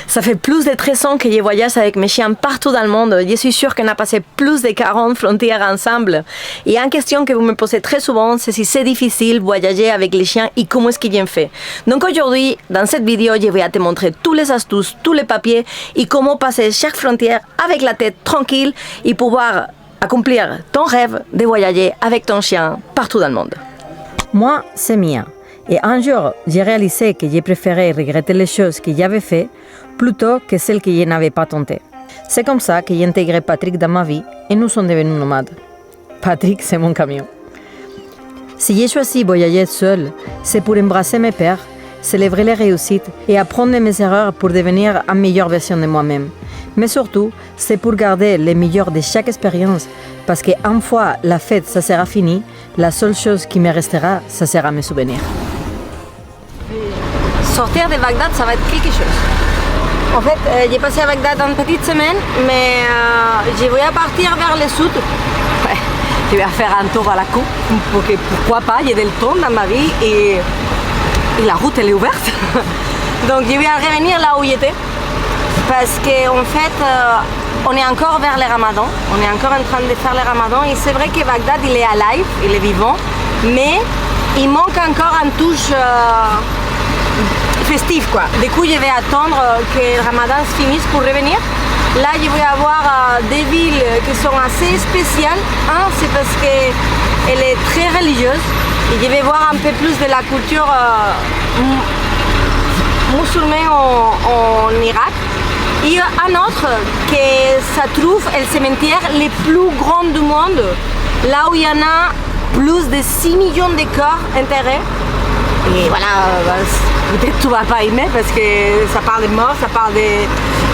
Ça fait plus de 13 ans que je voyage avec mes chiens partout dans le monde. Je suis sûre qu'on a passé plus de 40 frontières ensemble. Et une question que vous me posez très souvent, c'est si c'est difficile de voyager avec les chiens et comment est-ce qu'ils ont fait. Donc aujourd'hui, dans cette vidéo, je vais te montrer tous les astuces, tous les papiers et comment passer chaque frontière avec la tête tranquille et pouvoir accomplir ton rêve de voyager avec ton chien partout dans le monde. Moi, c'est Mia. Et un jour, j'ai réalisé que j'ai préféré regretter les choses que j'avais faites plutôt que celles que je n'avais pas tentées. C'est comme ça que j'ai intégré Patrick dans ma vie et nous sommes devenus nomades. Patrick, c'est mon camion. Si j'ai choisi voyager seul, c'est pour embrasser mes peurs, célébrer les réussites et apprendre de mes erreurs pour devenir une meilleure version de moi-même. Mais surtout, c'est pour garder le meilleur de chaque expérience, parce qu'une fois la fête ça sera fini, la seule chose qui me restera, ça sera mes souvenirs. Sortir de Bagdad, ça va être quelque chose. En fait, j'ai passé à Bagdad une petite semaine, mais je vais partir vers le sud. Ouais, je vais faire un tour à la coupe, pourquoi pas, il y a du temps dans ma vie et la route elle est ouverte. Donc je vais revenir là où j'étais, parce qu'en fait, on est encore vers le Ramadan, on est encore en train de faire le Ramadan et c'est vrai que Bagdad il est alive, il est vivant, mais il manque encore une touche festive quoi. Du coup, je vais attendre que le Ramadan se finisse pour revenir. Là, je vais avoir des villes qui sont assez spéciales. C'est parce qu'elle est très religieuse et je vais voir un peu plus de la culture musulmane en Irak. Et un autre que ça trouve le cimetière le plus grand du monde, là où il y en a plus de 6 millions de corps enterrés. Et voilà, peut-être tu vas pas aimer parce que ça parle de mort, ça parle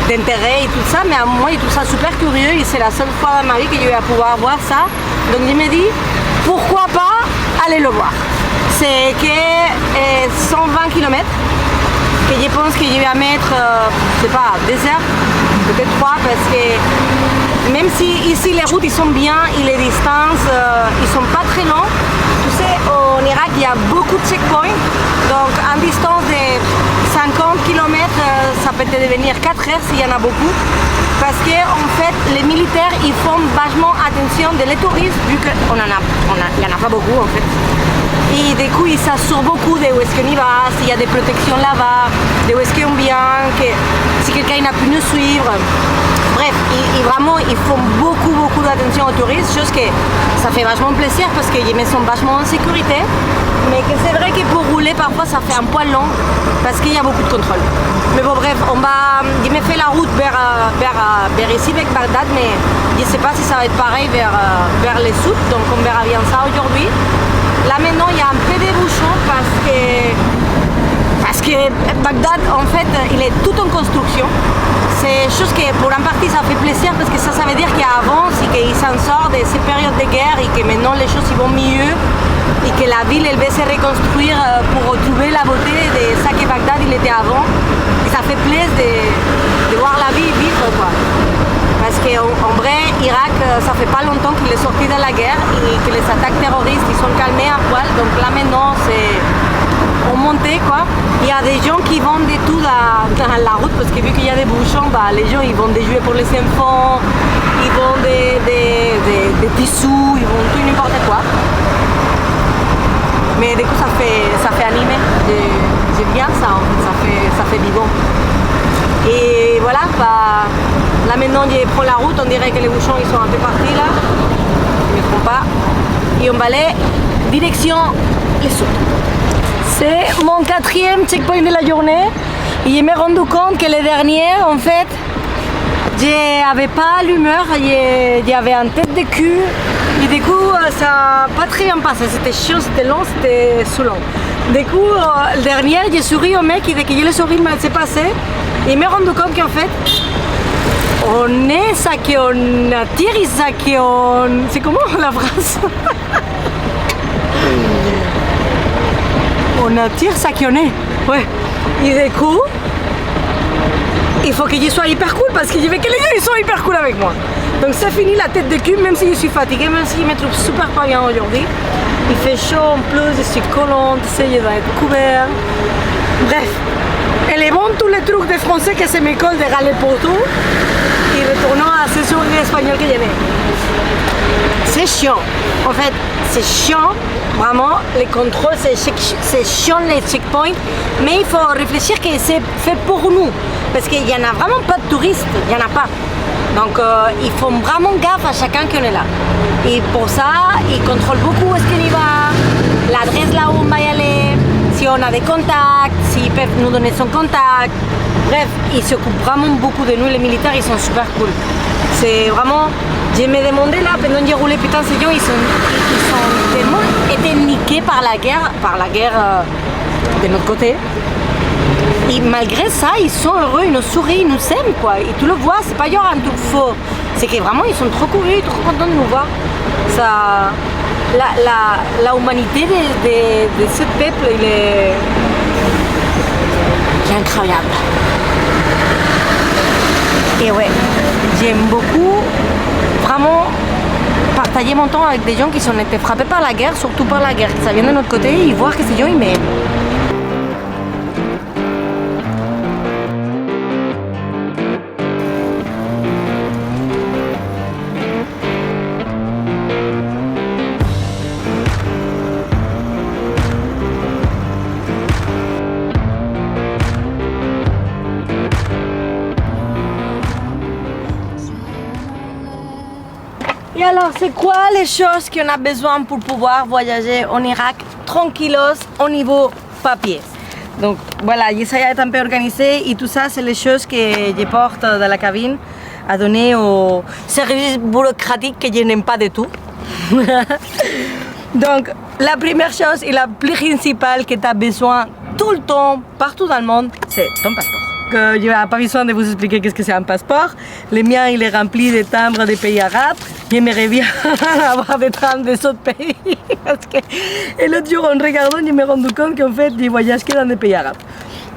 d'intérêt et tout ça, mais à moi je trouve ça super curieux et c'est la seule fois dans ma vie que je vais pouvoir voir ça. Donc je me dis, pourquoi pas aller le voir. C'est que 120 km que je pense que je vais mettre, je sais pas, 2 heures, peut-être 3, parce que même si ici les routes ils sont bien et les distances ils sont pas très longs. Tu sais, en Irak, il y a beaucoup de checkpoints, donc en distance de 50 km, ça peut devenir 4 heures s'il y en a beaucoup, parce que en fait, les militaires, ils font vachement attention de les touristes, vu qu'il n'y en a pas beaucoup en fait. Et du coup, ils s'assurent beaucoup de où est-ce qu'on y va, s'il y a des protections là-bas, de où est-ce qu'on vient, si quelqu'un n'a pu nous suivre. Bref, vraiment, ils font beaucoup d'attention aux touristes, chose que ça fait vachement plaisir parce qu'ils me sont vachement en sécurité, mais que c'est vrai que pour rouler, parfois, ça fait un poil long parce qu'il y a beaucoup de contrôle. Mais bon, bref, je me fais la route vers ici, avec Bagdad, mais je ne sais pas si ça va être pareil vers le sud, donc on verra bien ça aujourd'hui. Là, maintenant, il y a un peu de bouchons parce que Bagdad, en fait, il est tout en construction. C'est chose que pour une partie ça fait plaisir parce que ça veut dire qu'avant c'est qu'ils s'en sortent de ces périodes de guerre et que maintenant les choses vont mieux et que la ville elle va se reconstruire pour retrouver la beauté de ça que Bagdad il était avant. Et ça fait plaisir de voir la vie vivre quoi. Parce qu'en vrai, Irak, ça fait pas longtemps qu'il est sorti de la guerre et que les attaques terroristes ils sont calmés à poil. Donc là maintenant c'est en montée quoi. Il y a des gens qui vendent de tout dans la route parce que vu qu'il y a des bouchons, les gens ils vendent des jouets pour les enfants, ils vendent des tissus, ils vendent tout et n'importe quoi. Mais du coup ça fait animer. J'aime bien ça en fait, ça fait vivant. Et voilà, là maintenant je prends la route, on dirait que les bouchons ils sont un peu partis là, je ne me trompe pas. Et on va aller direction le sud. C'est mon 4e checkpoint de la journée et je me suis rendu compte que le dernier, en fait, je n'avais pas l'humeur, j'avais une tête de cul et du coup, ça n'a pas très bien passé. C'était chiant, c'était long, c'était saoulant. Du coup, le dernier, j'ai souri au mec et dès que je le souris, il s'est passé et je me suis rendu compte qu'en fait, on est ça qu'on attire et ça qu'on... C'est comment la phrase? On attire ça qu'on est. Ouais. Et du coup, il faut que je sois hyper cool parce que je veux que les gens ils sont hyper cool avec moi. Donc ça finit la tête de cul, même si je suis fatiguée, même si je me trouve super pas bien aujourd'hui. Il fait chaud en plus, je suis collante, tu sais, je dois être couvert. Bref. Relevons tous les trucs de français que se me collent de râler pour tout et retournons à ce sourire espagnol que j'aimais. C'est chiant. En fait, c'est chiant. Vraiment, les contrôles, c'est chiant les checkpoints. Mais il faut réfléchir que c'est fait pour nous. Parce qu'il n'y en a vraiment pas de touristes. Il n'y en a pas. Donc, ils font vraiment gaffe à chacun qu'on est là. Et pour ça, ils contrôlent beaucoup où est-ce qu'on y va, l'adresse là où on va y aller, si on a des contacts, s'ils peuvent nous donner son contact. Bref, ils s'occupent vraiment beaucoup de nous, les militaires, ils sont super cool. C'est vraiment... Je me demandais là, pendant que j'ai roulé, putain, ces gens, ils sont tellement été niqués par la guerre de notre côté. Et malgré ça, ils sont heureux, ils nous sourient, ils nous aiment, quoi. Et tu le vois, c'est pas genre un truc faux. C'est que vraiment, ils sont trop courus, trop contents de nous voir. Ça... La humanité de ce peuple, il est incroyable. Et ouais, j'aime beaucoup vraiment partager mon temps avec des gens qui ont été frappés par la guerre, surtout par la guerre. Ça vient de notre côté et voir que ces gens, ils m'aiment. Et alors, c'est quoi les choses qu'on a besoin pour pouvoir voyager en Irak tranquillos au niveau papier? Donc voilà, j'essaie d'être un peu organisé et tout ça, c'est les choses que je porte dans la cabine à donner aux services bureaucratiques que je n'aime pas du tout. Donc, la première chose et la plus principale que tu as besoin tout le temps, partout dans le monde, c'est ton passeport. Que je n'ai pas besoin de vous expliquer qu'est-ce que c'est un passeport. Le mien, il est rempli de timbres des pays arabes. J'aimerais bien avoir des timbres des autres pays. Parce que... Et l'autre jour, en regardant, je me suis rendu compte qu'en fait, je voyage que dans des pays arabes.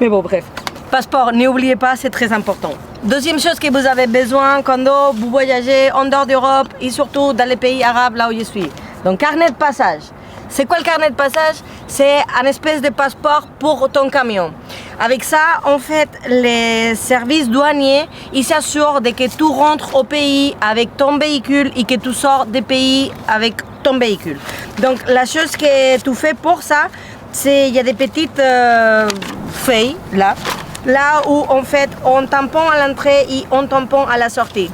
Mais bon, bref. Passeport, n'oubliez pas, c'est très important. Deuxième chose que vous avez besoin quand vous voyagez en dehors d'Europe et surtout dans les pays arabes, là où je suis. Donc, carnet de passage. C'est quoi le carnet de passage? C'est un espèce de passeport pour ton camion. Avec ça, en fait, les services douaniers, ils s'assurent de que tu rentres au pays avec ton véhicule et que tu sors des pays avec ton véhicule. Donc, la chose que tu fais pour ça, c'est il y a des petites feuilles là où en fait on tampon à l'entrée et on tampon à la sortie.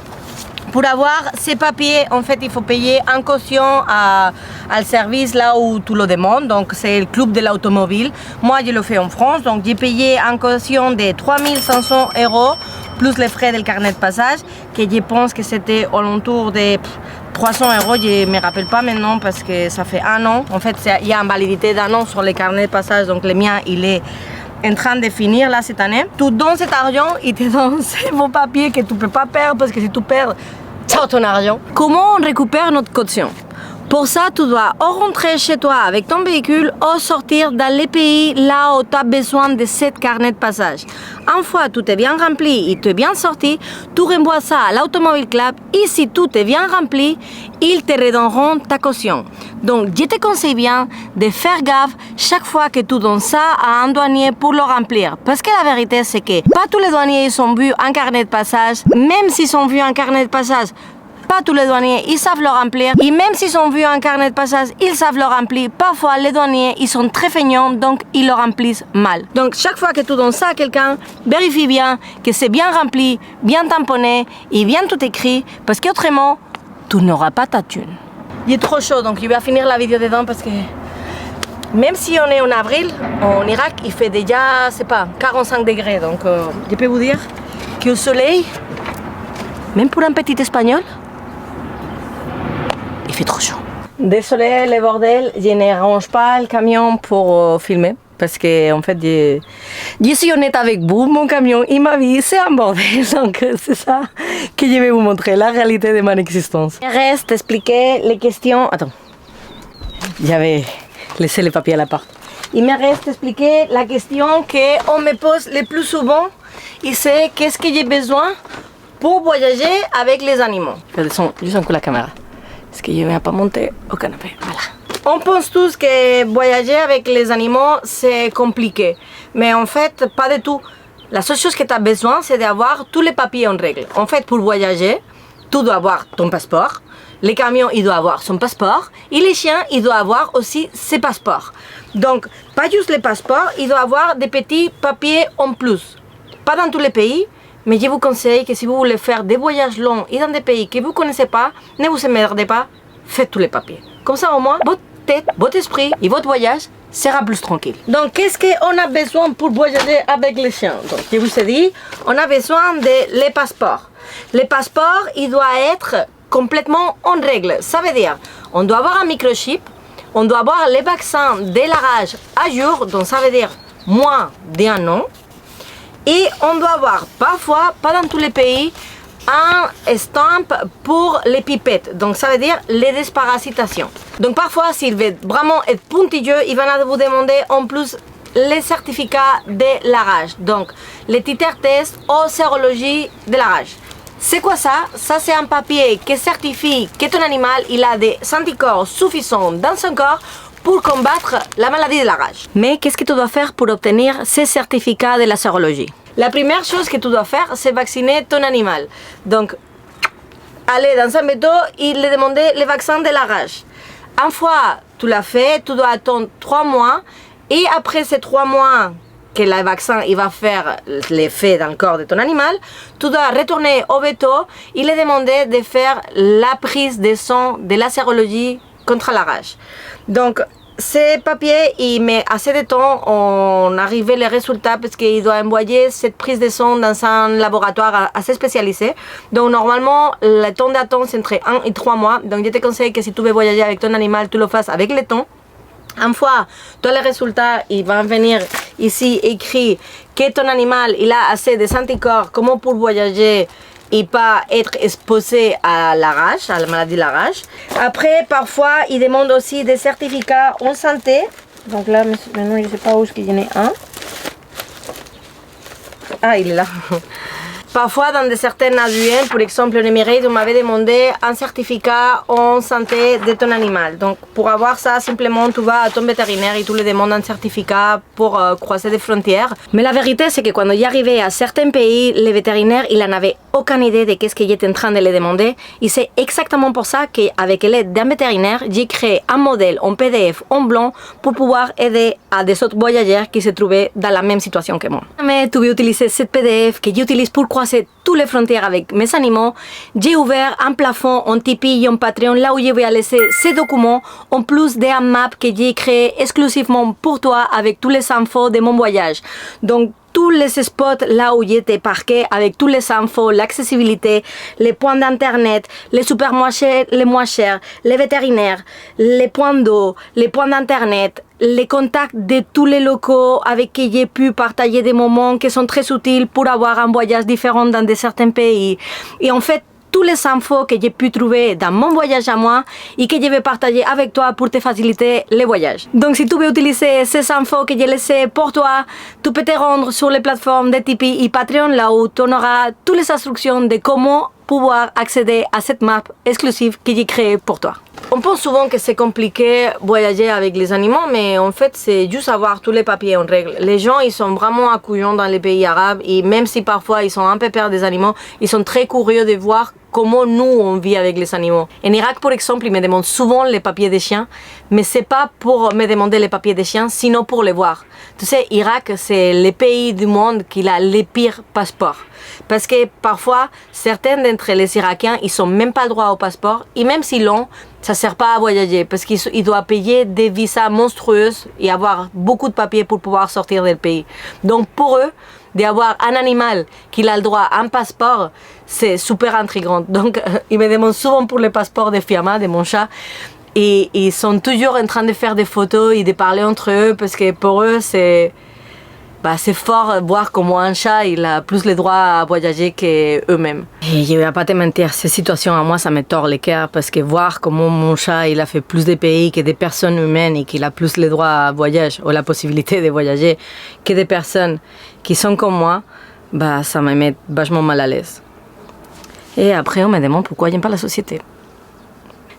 Pour avoir ces papiers, en fait, il faut payer en caution au service là où tu le demandes. Donc, c'est le club de l'automobile. Moi, je le fais en France. Donc, j'ai payé en caution de 3 500 € plus les frais du carnet de passage, que je pense que c'était au l'entour de 300 €. Je ne me rappelle pas maintenant parce que ça fait un an. En fait, il y a une validité d'un an sur les carnets de passage. Donc, le mien, il est en train de finir là cette année. Tu donnes cet argent, il te donne ces bons papiers que tu ne peux pas perdre parce que si tu perds, ciao ton argent. Comment on récupère notre caution? Pour ça, tu dois ou rentrer chez toi avec ton véhicule ou sortir dans les pays là où tu as besoin de cette carnet de passage. Une fois tout est bien rempli et tu es bien sorti, tu renvoies ça à l'Automobile Club et si tout est bien rempli, ils te redonneront ta caution. Donc, je te conseille bien de faire gaffe chaque fois que tu donnes ça à un douanier pour le remplir. Parce que la vérité, c'est que pas tous les douaniers sont vus un carnet de passage, même s'ils sont vus un carnet de passage. Pas tous les douaniers, ils savent le remplir. Et même s'ils ont vu un carnet de passage, ils savent le remplir. Parfois, les douaniers, ils sont très feignants, donc ils le remplissent mal. Donc, chaque fois que tu donnes ça à quelqu'un, vérifie bien que c'est bien rempli, bien tamponné et bien tout écrit, parce qu'autrement, tu n'auras pas ta thune. Il est trop chaud, donc je vais finir la vidéo dedans parce que même si on est en avril, en Irak, il fait déjà, c'est pas, 45 degrés. Donc, je peux vous dire qu'au soleil, même pour un petit espagnol, il fait trop chaud. Désolé les bordels, je n'arrange pas le camion pour filmer parce que en fait, je suis honnête avec vous, mon camion et ma vie, c'est un bordel. Donc c'est ça que je vais vous montrer, la réalité de mon existence. Il reste expliquer les questions. Attends, j'avais laissé les papiers à la porte. Il me reste expliquer la question qu'on me pose le plus souvent et c'est qu'est-ce que j'ai besoin pour voyager avec les animaux. Je descends juste un coup la caméra. Parce que je ne vais pas monter au canapé. Voilà. On pense tous que voyager avec les animaux, c'est compliqué. Mais en fait, pas du tout. La seule chose que tu as besoin, c'est d'avoir tous les papiers en règle. En fait, pour voyager, tu dois avoir ton passeport. Les camions, ils doivent avoir son passeport. Et les chiens, ils doivent avoir aussi ses passeports. Donc, pas juste les passeports, ils doivent avoir des petits papiers en plus. Pas dans tous les pays, mais je vous conseille que si vous voulez faire des voyages longs et dans des pays que vous ne connaissez pas, ne vous emmerdez pas, faites tous les papiers. Comme ça, au moins, votre tête, votre esprit et votre voyage sera plus tranquille. Donc, qu'est-ce qu'on a besoin pour voyager avec les chiens? Donc, je vous ai dit, on a besoin des passeports. Les passeports, ils doivent être complètement en règle. Ça veut dire, on doit avoir un microchip, on doit avoir les vaccins de la rage à jour, donc ça veut dire moins d'un an. Et on doit avoir parfois, pas dans tous les pays, un stamp pour les pipettes. Donc ça veut dire les désparasitations. Donc parfois, s'il veut vraiment être pointilleux, il va vous demander en plus les certificats de la rage. Donc les titres tests ou sérologie de la rage. C'est quoi ça? Ça, c'est un papier qui certifie que ton animal il a des anticorps suffisants dans son corps pour combattre la maladie de la rage. Mais qu'est-ce que tu dois faire pour obtenir ces certificats de la sérologie? La première chose que tu dois faire, c'est vacciner ton animal. Donc, aller dans un métro et lui demander le vaccin de la rage. Une fois tu l'as fait, tu dois attendre 3 mois. Et après ces 3 mois que le vaccin il va faire l'effet dans le corps de ton animal, tu dois retourner au veto et lui demander de faire la prise de sang de la sérologie contre la rage. Donc, ces papiers, il met assez de temps à arriver les résultats parce qu'il doit envoyer cette prise de sang dans un laboratoire assez spécialisé. Donc, normalement, le temps d'attente, c'est entre 1 et 3 mois. Donc, je te conseille que si tu veux voyager avec ton animal, tu le fasses avec le temps. Une fois, tous les résultats, ils vont venir ici écrit que ton animal, il a assez de anticorps comme pour voyager et pas être exposé à la rage, à la maladie de la rage. Après, parfois, ils demandent aussi des certificats en santé. Donc là, maintenant, je ne sais pas où est-ce qu'il y en a un. Ah, il est là. Parfois, dans certaines ADN, par exemple en Émirats, on m'avait demandé un certificat en santé de ton animal. Donc, pour avoir ça, simplement, tu vas à ton vétérinaire et tu lui demandes un certificat pour croiser des frontières. Mais la vérité, c'est que quand j'arrivais à certains pays, les vétérinaires, ils n'avaient aucune idée de qu'est-ce qu'ils étaient en train de les demander. Et c'est exactement pour ça qu'avec l'aide d'un vétérinaire, j'ai créé un modèle en PDF en blanc pour pouvoir aider à des autres voyageurs qui se trouvaient dans la même situation que moi. Mais tu veux utiliser cette PDF que j'utilise pour croiser toutes les frontières avec mes animaux, j'ai ouvert un plafond en Tipeee et en Patreon là où je vais laisser ces documents en plus d'un map que j'ai créé exclusivement pour toi avec tous les infos de mon voyage. Donc tous les spots là où j'étais parqué avec tous les infos, l'accessibilité, les points d'internet, les supermarchés les moins chers, les vétérinaires, les points d'eau, les points d'internet, les contacts de tous les locaux avec qui j'ai pu partager des moments qui sont très utiles pour avoir un voyage différent dans certains pays. Et en fait, toutes les infos que j'ai pu trouver dans mon voyage à moi et que je vais partager avec toi pour te faciliter les voyages. Donc si tu veux utiliser ces infos que j'ai laissées pour toi, tu peux te rendre sur les plateformes de Tipeee et Patreon là où tu auras toutes les instructions de comment pouvoir accéder à cette map exclusive que j'ai créée pour toi. On pense souvent que c'est compliqué voyager avec les animaux, mais en fait c'est juste avoir tous les papiers en règle. Les gens ils sont vraiment accueillants dans les pays arabes et même si parfois ils sont un peu peur des animaux, ils sont très curieux de voir comment nous on vit avec les animaux. En Irak par exemple, ils me demandent souvent les papiers des chiens, mais c'est pas pour me demander les papiers des chiens, sinon pour les voir. Tu sais, Irak c'est le pays du monde qui a les pires passeports. Parce que parfois, certains d'entre les Irakiens, ils n'ont même pas droit au passeport. Et même s'ils l'ont, ça ne sert pas à voyager. Parce qu'ils doivent payer des visas monstrueux et avoir beaucoup de papiers pour pouvoir sortir du pays. Donc pour eux, d'avoir un animal qui a le droit à un passeport, c'est super intriguant. Donc ils me demandent souvent pour le passeport de Fiamma, de mon chat. Et ils sont toujours en train de faire des photos et de parler entre eux. Parce que pour eux, c'est fort de voir comment un chat il a plus le droit à voyager qu'eux-mêmes. Et je ne vais pas te mentir, ces situations à moi ça me tord le cœur parce que voir comment mon chat il a fait plus de pays que des personnes humaines et qu'il a plus le droit à voyager ou la possibilité de voyager que des personnes qui sont comme moi, ça me met vachement mal à l'aise. Et après on me demande pourquoi j'aime pas la société.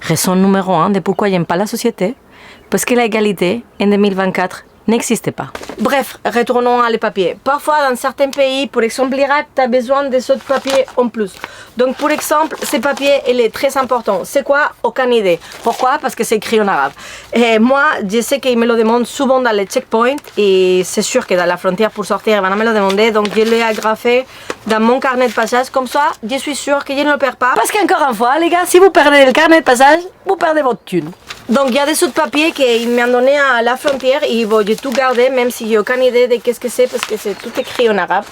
Raison numéro 1 de pourquoi j'aime pas la société, parce que l'égalité en 2024 n'existait pas. Bref, retournons à les papiers. Parfois, dans certains pays, pour exemple l'Irak, tu as besoin des autres papiers en plus. Donc, pour exemple, ces papiers, il est très important. C'est quoi? Aucune idée. Pourquoi? Parce que c'est écrit en arabe. Et moi, je sais qu'ils me le demandent souvent dans les checkpoints et c'est sûr que dans la frontière pour sortir, ils vont me le demander. Donc, je l'ai agrafé dans mon carnet de passage. Comme ça, je suis sûre que je ne le perds pas. Parce qu'encore une fois, les gars, si vous perdez le carnet de passage, vous perdez votre thune. Donc, il y a des autres papiers qu'ils m'ont donné à la frontière et ils vont tout garder, même si j'ai aucune idée de qu'est-ce que c'est, parce que c'est tout écrit en arabe.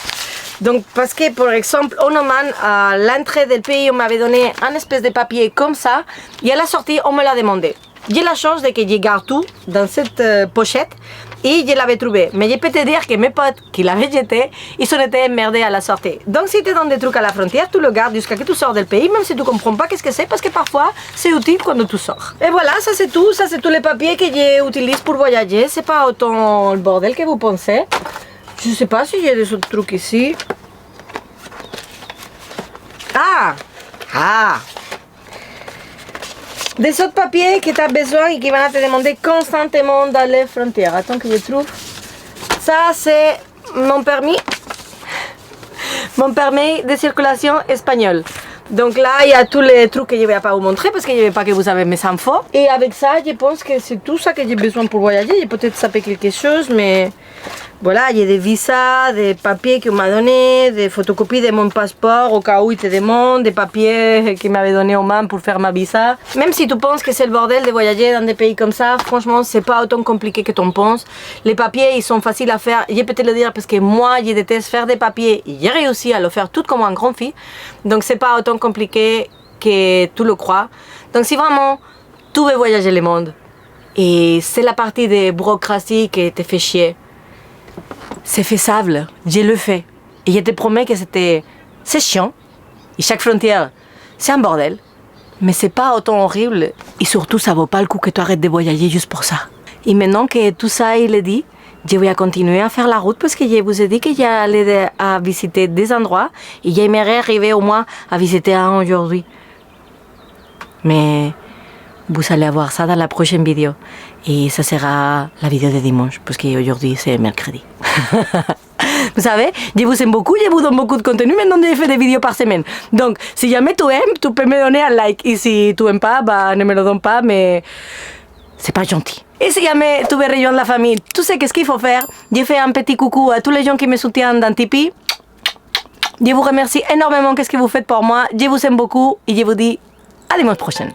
Donc, parce que, par exemple, en Oman, à l'entrée du pays, on m'avait donné un espèce de papier comme ça, et à la sortie, on me l'a demandé. J'ai la chance de que je garde tout dans cette pochette, et je l'avais trouvé. Mais je peux te dire que mes potes qui l'avaient jeté, ils ont été emmerdés à la sortie. Donc, si tu donnes des trucs à la frontière, tu le gardes jusqu'à que tu sors du pays, même si tu ne comprends pas qu'est-ce que c'est, parce que parfois, c'est utile quand tu sors. Et voilà, ça c'est tout. Ça, c'est tous les papiers que j'utilise pour voyager. C'est pas autant le bordel que vous pensez. Je sais pas si j'ai des autres trucs ici. Des autres papiers que tu as besoin et qui vont te demander constamment dans les frontières. Attends que je trouve. Ça, c'est mon permis. Mon permis de circulation espagnol. Donc là, il y a tous les trucs que je ne vais pas vous montrer parce que je ne veux pas que vous avez mes infos. Et avec ça, je pense que c'est tout ça que j'ai besoin pour voyager. J'ai peut-être sapé quelque chose, mais voilà, il y a des visas, des papiers qu'on m'a donné, des photocopies de mon passeport au cas où ils te demandent, des papiers qu'ils m'avaient donné aux mains pour faire ma visa. Même si tu penses que c'est le bordel de voyager dans des pays comme ça, franchement, c'est pas autant compliqué que tu penses. Les papiers, ils sont faciles à faire. Je peux te le dire parce que moi, je déteste faire des papiers et j'ai réussi à le faire tout comme un grand fille. Donc, c'est pas autant compliqué que tu le crois. Donc, si vraiment tu veux voyager le monde et c'est la partie de bureaucratie qui te fait chier, c'est faisable, je le fais. Et je te promets que c'est chiant. Et chaque frontière, c'est un bordel. Mais c'est pas autant horrible. Et surtout, ça vaut pas le coup que tu arrêtes de voyager juste pour ça. Et maintenant que tout ça il est dit, je vais continuer à faire la route parce que je vous ai dit que j'allais à visiter des endroits et j'aimerais arriver au moins à visiter un aujourd'hui. Mais vous allez avoir ça dans la prochaine vidéo. Et ça sera la vidéo de dimanche parce qu'aujourd'hui c'est mercredi. Vous savez, je vous aime beaucoup, je vous donne beaucoup de contenu. Maintenant, je fais des vidéos par semaine. Donc, si jamais tu aimes, tu peux me donner un like. Et si tu n'aimes pas, bah, ne me le donne pas, mais c'est pas gentil. Et si jamais tu veux rejoindre la famille, tu sais qu'est-ce qu'il faut faire. Je fais un petit coucou à tous les gens qui me soutiennent dans Tipeee. Je vous remercie énormément de ce que vous faites pour moi. Je vous aime beaucoup et je vous dis à dimanche prochain.